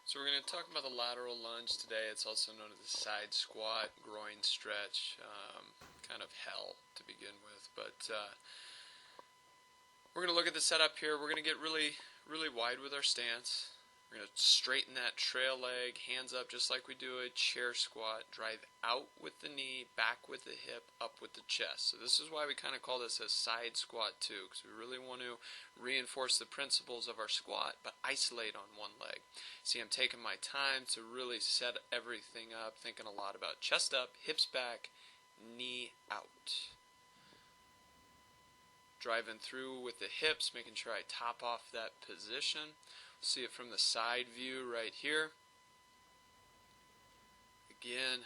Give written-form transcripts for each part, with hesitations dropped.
So we're going to talk about the lateral lunge today. It's also known as the side squat, groin stretch, kind of hell to begin with. But we're going to look at the setup here. We're going to get really wide with our stance. We're going to straighten that trail leg, hands up just like we do a chair squat. Drive out with the knee, back with the hip, up with the chest. So this is why we kind of call this a side squat too, because we really want to reinforce the principles of our squat, but isolate on one leg. See, I'm taking my time to really set everything up, thinking a lot about chest up, hips back, knee out. Driving through with the hips, making sure I top off that position. See it from the side view right here. Again,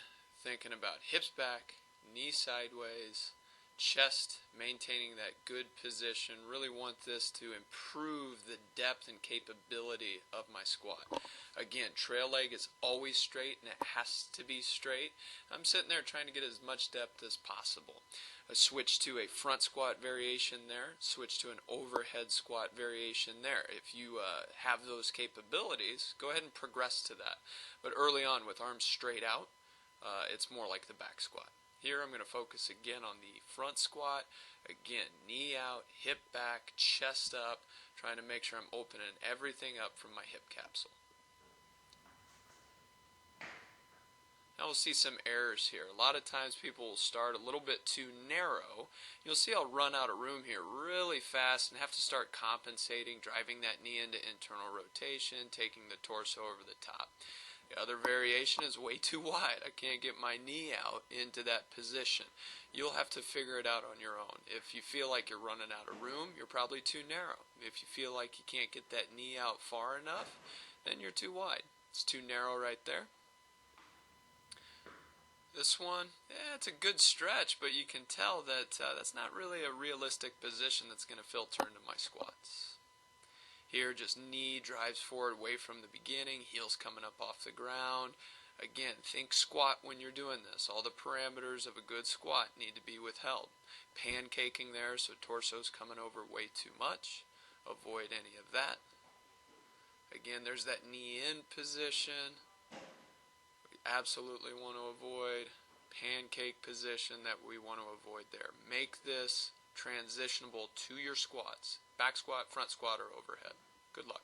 thinking about hips back, knee sideways, chest maintaining that good position. Really want this to improve the depth and capability of my squat. Again, trail leg is always straight and it has to be straight. I'm sitting there trying to get as much depth as possible. I switch to a front squat variation there, switch to an overhead squat variation there. If you have those capabilities, go ahead and progress to that. But early on with arms straight out, it's more like the back squat. Here I'm going to focus again on the front squat. Again, knee out, hip back, chest up, trying to make sure I'm opening everything up from my hip capsule. Now we'll see some errors here. A lot of times people will start a little bit too narrow. You'll see I'll run out of room here really fast and have to start compensating, driving that knee into internal rotation, taking the torso over the top. The other variation is way too wide. I can't get my knee out into that position. You'll have to figure it out on your own. If you feel like you're running out of room, you're probably too narrow. If you feel like you can't get that knee out far enough, then you're too wide. It's too narrow right there. This one, it's a good stretch, but you can tell that that's not really a realistic position that's going to filter into my squats. Here, just knee drives forward away from the beginning, heels coming up off the ground. Again, think squat when you're doing this. All the parameters of a good squat need to be withheld. Pancaking there, so torso's coming over way too much. Avoid any of that. Again, there's that knee in position. Absolutely want to avoid pancake position that we want to avoid there. Make this transitionable to your squats. Back squat, front squat, or overhead. Good luck.